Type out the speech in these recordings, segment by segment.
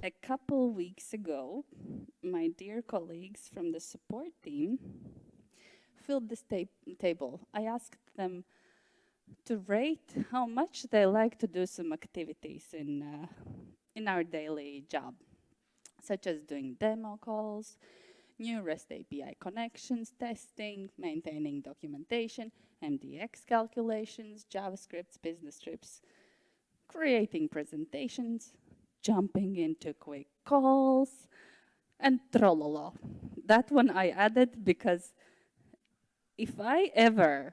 A couple weeks ago, my dear colleagues from the support team filled this table. I asked them to rate how much they like to do some activities in our daily job, such as doing demo calls, new REST API connections, testing, maintaining documentation, MDX calculations, JavaScript, business trips, creating presentations, jumping into quick calls, and trollolo. That one I added because if I ever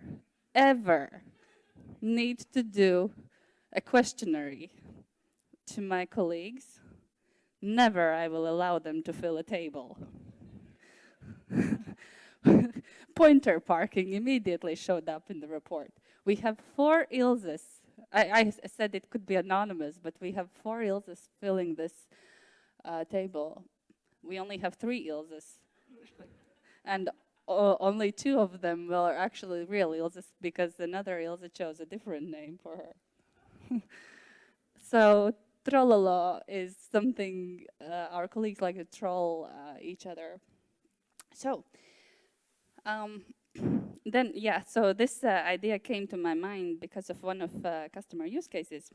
need to do a questionnaire to my colleagues, never I will allow them to fill a table. Pointer parking immediately showed up in the report. We have 4 Ilses. I said it could be anonymous, but we have 4 Ilses filling this table. We only have 3 Ilses. And only 2 of them were actually real Ilses because another Ilse chose a different name for her. So trollolo is something our colleagues like to troll each other. So then, yeah, so this idea came to my mind because of one of customer use cases.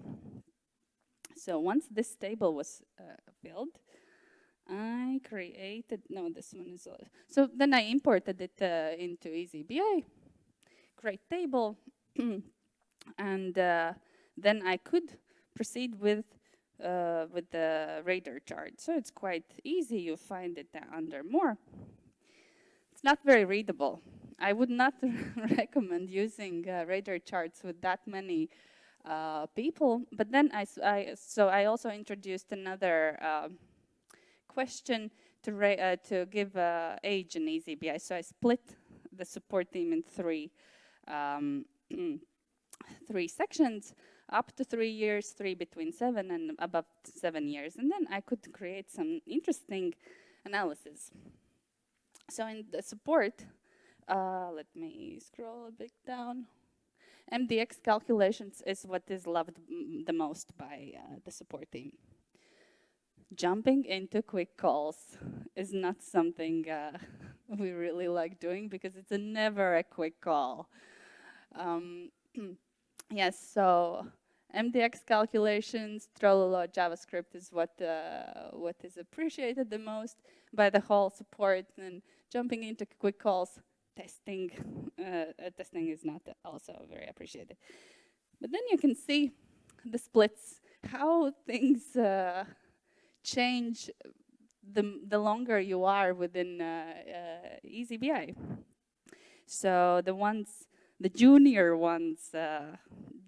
So once this table was filled, I created, no, this one is, so then I imported it into eazyBI, create table, and then I could proceed with the radar chart. So it's quite easy, you find it under more. It's not very readable. I would not recommend using radar charts with that many people, but then I also introduced another question to give age in eazyBI. So I split the support team in 3 3 sections, up to 3 years, 3 between 7 and above 7 years, and then I could create some interesting analysis. So in the support, let me scroll a bit down. MDX calculations is what is loved the most by the support team. Jumping into quick calls is not something we really like doing because it's never a quick call. Yes, so MDX calculations, trollolo, JavaScript is what is appreciated the most by the whole support, and jumping into quick calls, testing is not also very appreciated. But then you can see the splits, how things change the longer you are within eazyBI. So the junior ones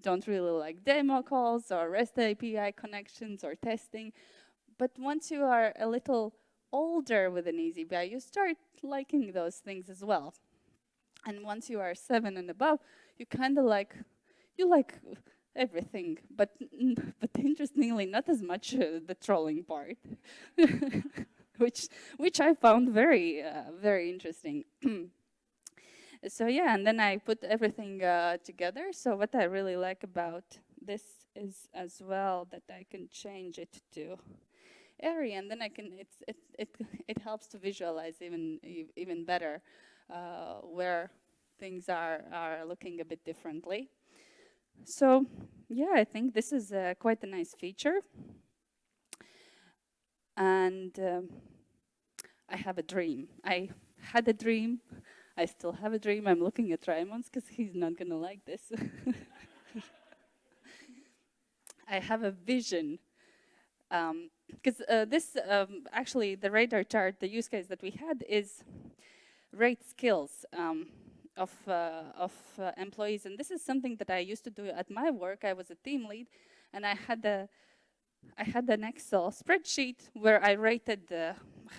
don't really like demo calls or REST API connections or testing. But once you are a little older within eazyBI, you start liking those things as well. And once you are 7 and above, you kind of like everything, but interestingly, not as much the trolling part, which I found very interesting. So yeah, and then I put everything together. So what I really like about this is as well that I can change it to area, and then I can it helps to visualize even better where things are looking a bit differently. So yeah, I think this is quite a nice feature. And I have a dream. I had a dream. I still have a dream. I'm looking at Raimons because he's not going to like this. I have a vision. Because this, actually, the radar chart, the use case that we had is rate skills of employees. And this is something that I used to do at my work. I was a team lead, and I had an Excel spreadsheet where I rated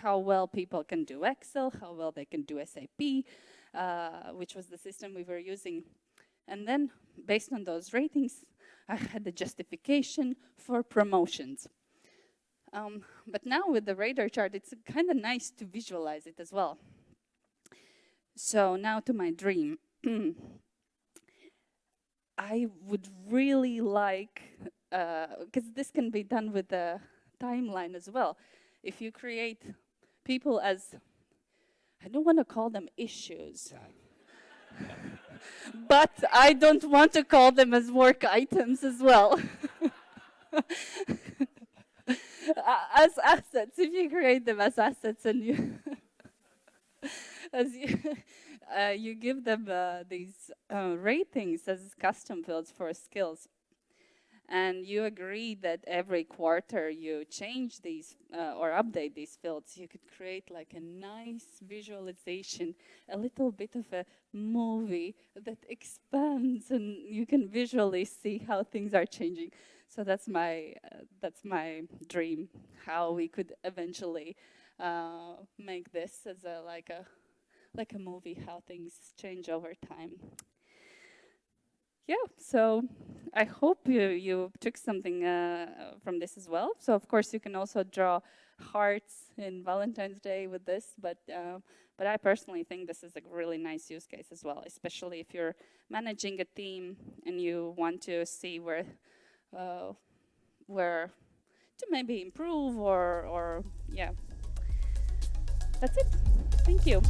how well people can do Excel, how well they can do SAP, which was the system we were using. And then, based on those ratings, I had the justification for promotions. But now with the radar chart, it's kind of nice to visualize it as well. So now to my dream. I would really like, because this can be done with the timeline as well. If you create people as, I don't want to call them issues, but I don't want to call them as work items as well. As assets, if you create them as assets and you, as you give them these ratings as custom fields for skills, and you agree that every quarter you change these or update these fields, you could create like a nice visualization, a little bit of a movie that expands and you can visually see how things are changing. So that's my dream, how we could eventually make this as like a movie, how things change over time. Yeah, so I hope you took something from this as well. So of course you can also draw hearts in Valentine's Day with this, but I personally think this is a really nice use case as well, especially if you're managing a team and you want to see where to maybe improve or yeah. That's it. Thank you.